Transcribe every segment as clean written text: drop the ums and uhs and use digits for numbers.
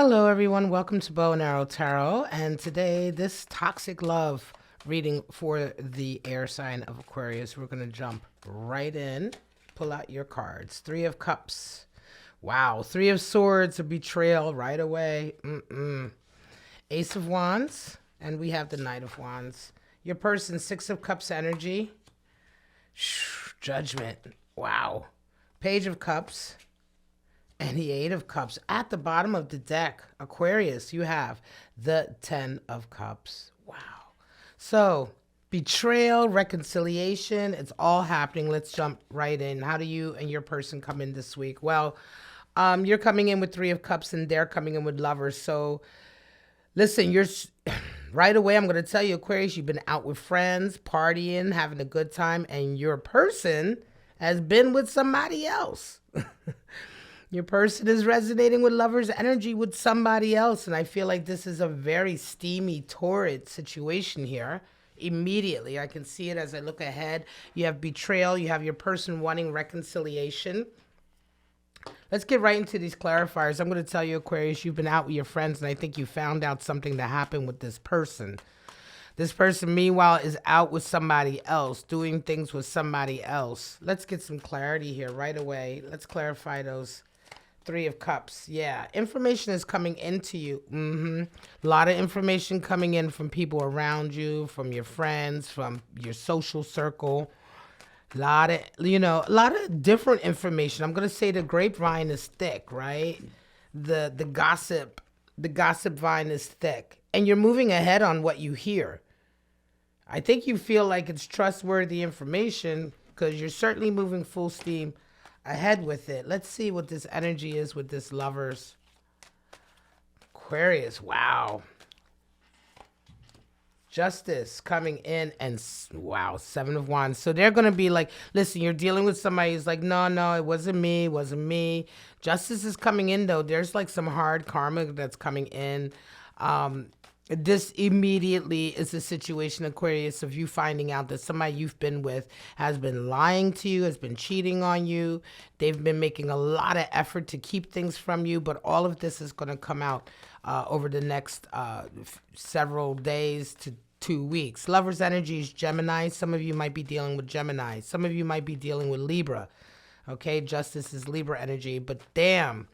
Hello, everyone. Welcome to Bow and Arrow Tarot. And today, this toxic love reading for the air sign of Aquarius. We're going to jump right in. Pull out your cards. Three of Cups. Wow. Three of Swords, a betrayal right away. Ace of Wands. And we have the Knight of Wands. Your person, Six of Cups energy. Judgment. Wow. Page of Cups. And the Eight of Cups. At the bottom of the deck, Aquarius, you have the Ten of Cups. Wow. So, betrayal, reconciliation, it's all happening. Let's jump right in. How do you and your person come in this week? Well, you're coming in with Three of Cups and they're coming in with Lovers. So, listen, you're right away, I'm going to tell you, Aquarius, you've been out with friends, partying, having a good time, and your person has been with somebody else. Your person is resonating with lover's energy with somebody else. And I feel like this is a very steamy, torrid situation here. Immediately, I can see it as I look ahead. You have betrayal. You have your person wanting reconciliation. Let's get right into these clarifiers. I'm going to tell you, Aquarius, you've been out with your friends, and I think you found out something that happened with this person. This person, meanwhile, is out with somebody else, doing things with somebody else. Let's get some clarity here right away. Let's clarify those. Three of Cups. Yeah. Information is coming into you. A lot of information coming in from people around you, from your friends, from your social circle. A lot of different information. I'm going to say the grapevine is thick, right? The gossip vine is thick. And you're moving ahead on what you hear. I think you feel like it's trustworthy information because you're certainly moving full steam ahead with it. Let's see what this energy is with this Lovers. Aquarius, wow. Justice coming in and wow, Seven of Wands. So they're going to be like, listen, you're dealing with somebody who's like, no, it wasn't me. Justice is coming in though. There's like some hard karma that's coming in. This immediately is a situation, Aquarius, of you finding out that somebody you've been with has been lying to you, has been cheating on you. They've been making a lot of effort to keep things from you, but all of this is going to come out over the next several days to 2 weeks. Lover's energy is Gemini. Some of you might be dealing with Gemini. Some of you might be dealing with Libra. Okay, Justice is Libra energy, but damn.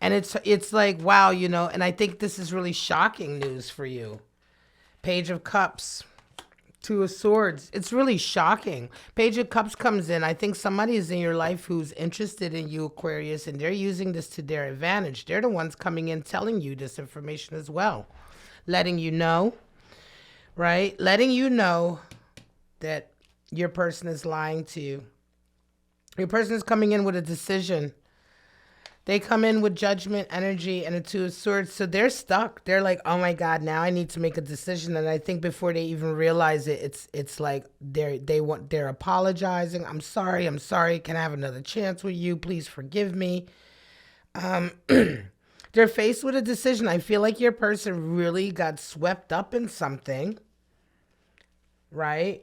And it's like, wow, and I think this is really shocking news for you. Page of Cups, Two of Swords. It's really shocking. Page of Cups comes in. I think somebody is in your life who's interested in you, Aquarius, and they're using this to their advantage. They're the ones coming in telling you this information as well. Letting you know, right? Letting you know that your person is lying to you. Your person is coming in with a decision. They come in with Judgment energy and a Two of Swords. So they're stuck. They're like, oh my God, now I need to make a decision. And I think before they even realize it, it's like they're apologizing. I'm sorry. Can I have another chance with you? Please forgive me. They're faced with a decision. I feel like your person really got swept up in something, right?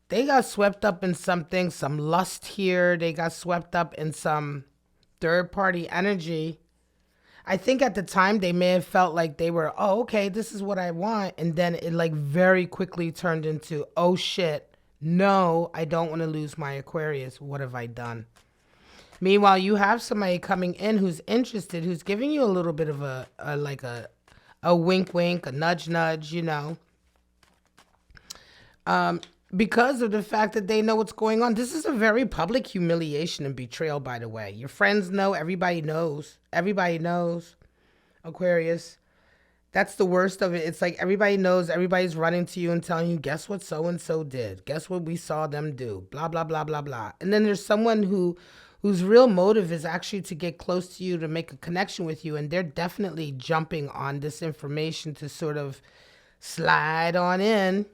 They got swept up in something, some lust here. They got swept up in some third-party energy. I think at the time they may have felt like they were, oh, okay, this is what I want. And then it like very quickly turned into, oh shit, no, I don't want to lose my Aquarius. What have I done? Meanwhile, you have somebody coming in who's interested, who's giving you a little bit of a wink, wink, a nudge, nudge, because of the fact that they know what's going on. This is a very public humiliation and betrayal, by the way. Your friends know. Everybody knows. Everybody knows, Aquarius. That's the worst of it. It's like everybody knows. Everybody's running to you and telling you, guess what so-and-so did? Guess what we saw them do? Blah, blah, blah, blah, blah. And then there's someone whose real motive is actually to get close to you, to make a connection with you. And they're definitely jumping on this information to sort of slide on in.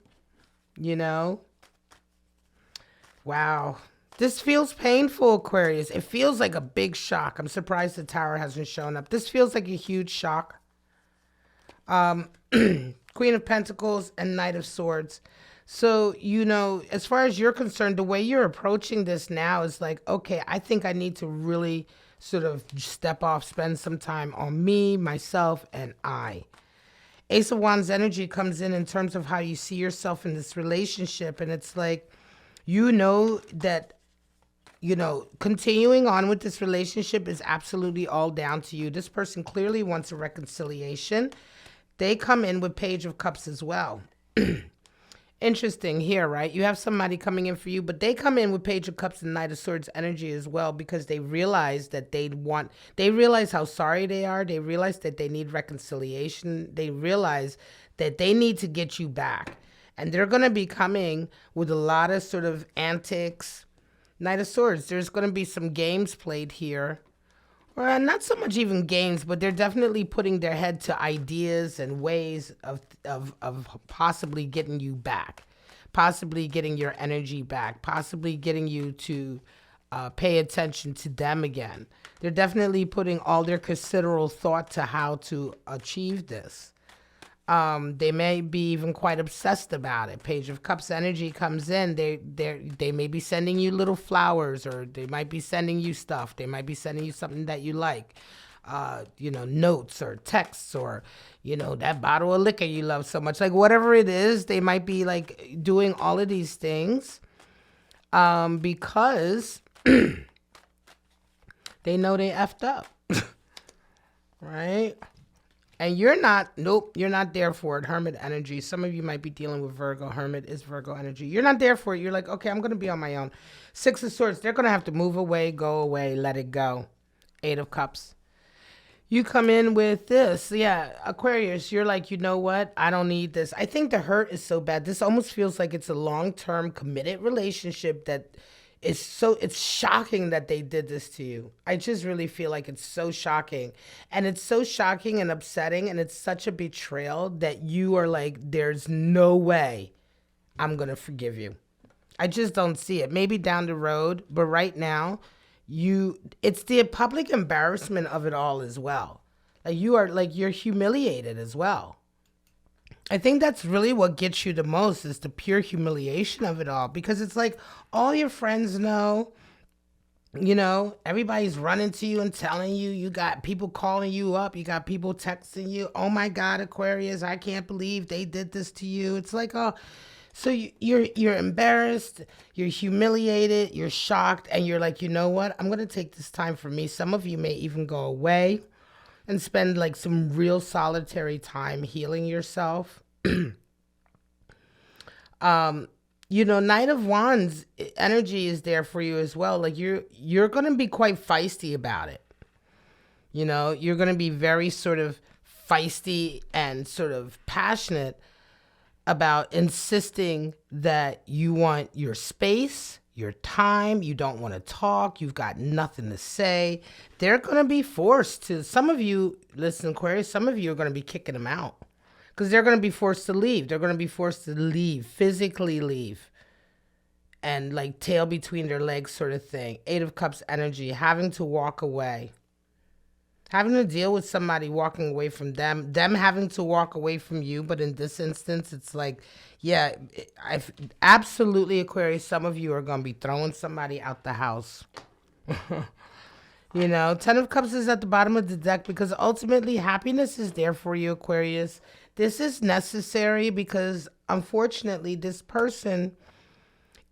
Wow. This feels painful, Aquarius. It feels like a big shock. I'm surprised the Tower hasn't shown up. This feels like a huge shock. Queen of Pentacles and Knight of Swords. So, as far as you're concerned, the way you're approaching this now is like, okay, I think I need to really sort of step off, spend some time on me, myself, and I. Ace of Wands energy comes in terms of how you see yourself in this relationship. And it's like, you know that, you know, continuing on with this relationship is absolutely all down to you. This person clearly wants a reconciliation. They come in with Page of Cups as well. Interesting here, right? You have somebody coming in for you, but they come in with Page of Cups and Knight of Swords energy as well, because they realize that they realize how sorry they are. They realize that they need reconciliation. They realize that they need to get you back. And they're going to be coming with a lot of sort of antics. Knight of Swords, there's going to be some games played here. Well, not so much even games, but they're definitely putting their head to ideas and ways of possibly getting you back, possibly getting your energy back, possibly getting you to pay attention to them again. They're definitely putting all their considerable thought to how to achieve this. They may be even quite obsessed about it. Page of Cups energy comes in. They may be sending you little flowers, or they might be sending you stuff. They might be sending you something that you like, you know, notes or texts, or, you know, that bottle of liquor you love so much. Like whatever it is, they might be like doing all of these things because they know they effed up, right? And you're not, nope, you're not there for it. Hermit energy. Some of you might be dealing with Virgo. Hermit is Virgo energy. You're not there for it. You're like, okay, I'm going to be on my own. Six of Swords. They're going to have to move away, go away, let it go. Eight of Cups. You come in with this. Yeah, Aquarius, you're like, you know what? I don't need this. I think the hurt is so bad. This almost feels like it's a long-term committed relationship that it's shocking that they did this to you. I just really feel like it's so shocking. And it's so shocking and upsetting, and it's such a betrayal that you are like, there's no way I'm going to forgive you. I just don't see it. Maybe down the road, but right now, it's the public embarrassment of it all as well. Like you're humiliated as well. I think that's really what gets you the most, is the pure humiliation of it all, because it's like all your friends know, you know, everybody's running to you and telling you, you got people calling you up, you got people texting you, oh my God, Aquarius, I can't believe they did this to you. It's like, oh, so you're embarrassed, you're humiliated, you're shocked, and you're like, you know what, I'm going to take this time for me. Some of you may even go away and spend like some real solitary time healing yourself. You know, Knight of Wands energy is there for you as well. Like you're going to be quite feisty about it. You know, you're going to be very sort of feisty and sort of passionate about insisting that you want your space, your time, you don't want to talk, you've got nothing to say. They're going to be forced to, some of you, listen, Aquarius, some of you are going to be kicking them out because they're going to be forced to leave. They're going to be forced to leave, physically leave, and like tail between their legs sort of thing. Eight of Cups energy, having to walk away. Having to deal with somebody walking away from them having to walk away from you. But in this instance, it's like, yeah, absolutely, Aquarius, some of you are going to be throwing somebody out the house. You know, Ten of Cups is at the bottom of the deck because ultimately happiness is there for you, Aquarius. This is necessary because unfortunately this person,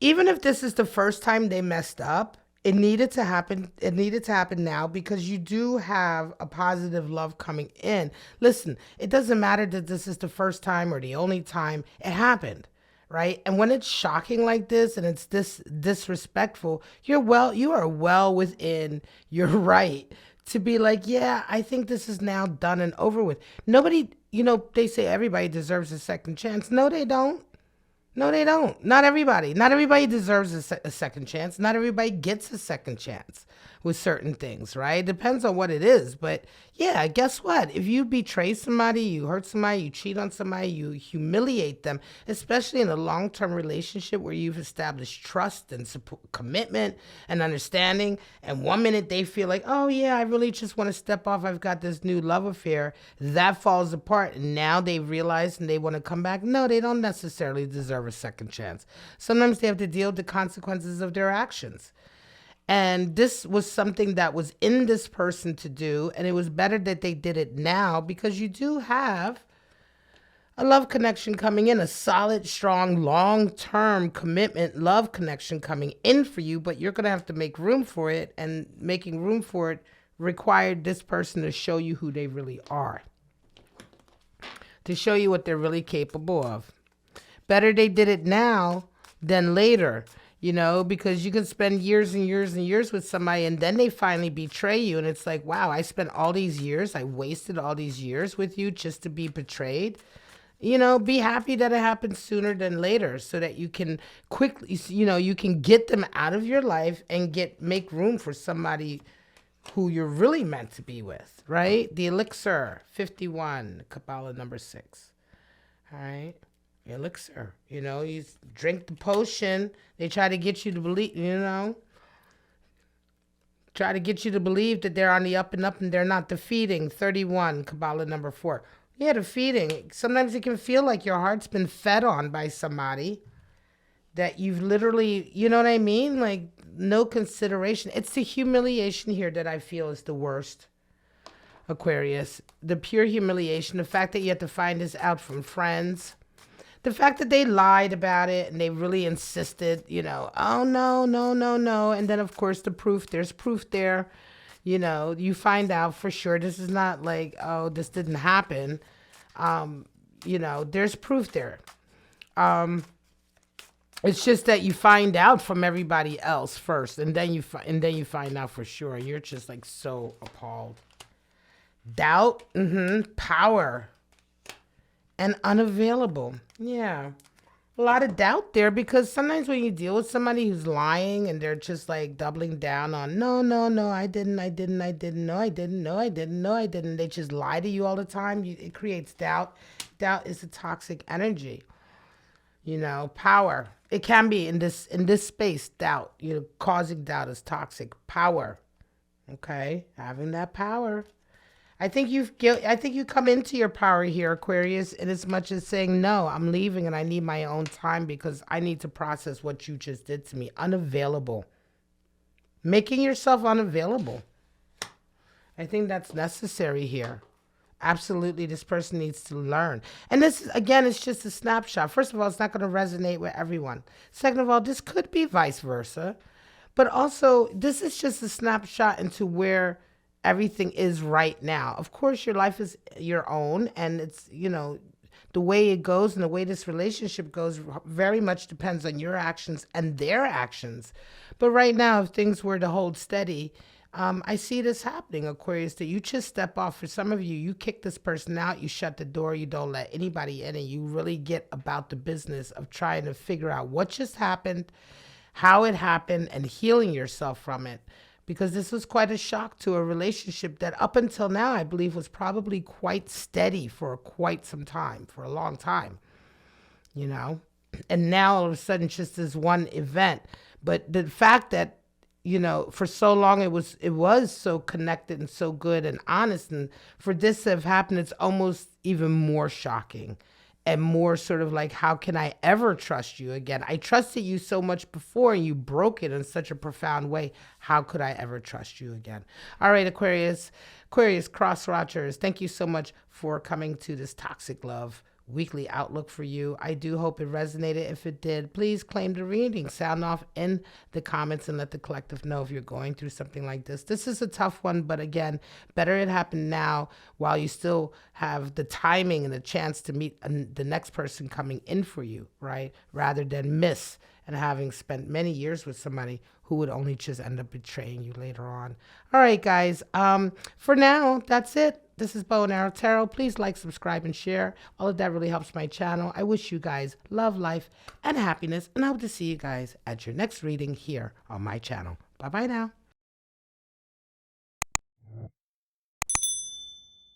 even if this is the first time they messed up, it needed to happen. It needed to happen now because you do have a positive love coming in. Listen, it doesn't matter that this is the first time or the only time it happened, right? And when it's shocking like this and it's this disrespectful, you are well within your right to be like, yeah, I think this is now done and over with. Nobody, you know, they say everybody deserves a second chance. No, they don't. No, they don't. Not everybody. Not everybody deserves a second chance. Not everybody gets a second chance with certain things, right? It depends on what it is. But yeah, guess what? If you betray somebody, you hurt somebody, you cheat on somebody, you humiliate them, especially in a long-term relationship where you've established trust and support, commitment and understanding, and one minute they feel like, oh yeah, I really just want to step off, I've got this new love affair, that falls apart, and now they realize and they want to come back. No, they don't necessarily deserve a second chance. Sometimes they have to deal with the consequences of their actions. And this was something that was in this person to do. And it was better that they did it now, because you do have a love connection coming in, a solid, strong, long-term commitment, love connection coming in for you. But you're going to have to make room for it. And making room for it required this person to show you who they really are, to show you what they're really capable of. Better they did it now than later, you know, because you can spend years and years and years with somebody and then they finally betray you. And it's like, wow, I spent all these years, I wasted all these years with you just to be betrayed. You know, be happy that it happens sooner than later, so that you can quickly, you know, you can get them out of your life and make room for somebody who you're really meant to be with, right? The elixir, 51, Kabbalah number 6. All right. Elixir, you know, you drink the potion. They try to get you to believe, you know, try to get you to believe that they're on the up and up and they're not. Defeating, 31, Kabbalah number 4. Yeah, defeating. Sometimes it can feel like your heart's been fed on by somebody that you've literally, you know what I mean? Like, no consideration. It's the humiliation here that I feel is the worst, Aquarius. The pure humiliation, the fact that you have to find this out from friends. The fact that they lied about it and they really insisted, you know, oh, no, no, no, no. And then, of course, the proof, there's proof there. You know, you find out for sure. This is not like, oh, this didn't happen. You know, there's proof there. It's just that you find out from everybody else first, and then you find out for sure. You're just like so appalled. Doubt, power, and unavailable. Yeah. A lot of doubt there, because sometimes when you deal with somebody who's lying and they're just like doubling down on, no, no, no, I didn't, no, I didn't. They just lie to you all the time. It creates doubt. Doubt is a toxic energy. You know, power. It can be in this space, doubt. You know, causing doubt is toxic. Power. Okay? Having that power. I think you come into your power here, Aquarius, in as much as saying, no, I'm leaving and I need my own time because I need to process what you just did to me. Unavailable. Making yourself unavailable. I think that's necessary here. Absolutely, this person needs to learn. And this, again, it's just a snapshot. First of all, it's not going to resonate with everyone. Second of all, this could be vice versa. But also, this is just a snapshot into where everything is right now. Of course, your life is your own, and it's, you know, the way it goes and the way this relationship goes very much depends on your actions and their actions. But right now, if things were to hold steady, I see this happening, Aquarius, that you just step off. For some of you, you kick this person out, you shut the door, you don't let anybody in, and you really get about the business of trying to figure out what just happened, how it happened, and healing yourself from it. Because this was quite a shock to a relationship that up until now, I believe, was probably quite steady for quite some time, for a long time, you know? And now all of a sudden, just this one event. But the fact that, you know, for so long it was so connected and so good and honest, and for this to have happened, it's almost even more shocking. And more sort of like, how can I ever trust you again? I trusted you so much before and you broke it in such a profound way. How could I ever trust you again? All right, Aquarius, Cross Watchers, thank you so much for coming to this Toxic Love weekly outlook for you. I do hope it resonated. If it did, please claim the reading. Sound off in the comments and let the collective know if you're going through something like this. This is a tough one, but again, better it happen now while you still have the timing and the chance to meet the next person coming in for you, right? Rather than miss and having spent many years with somebody who would only just end up betraying you later on. All right, guys. For now, that's it. This is Bow and Arrow Tarot. Please like, subscribe, and share. All of that really helps my channel. I wish you guys love, life, and happiness, and I hope to see you guys at your next reading here on my channel. Bye-bye now.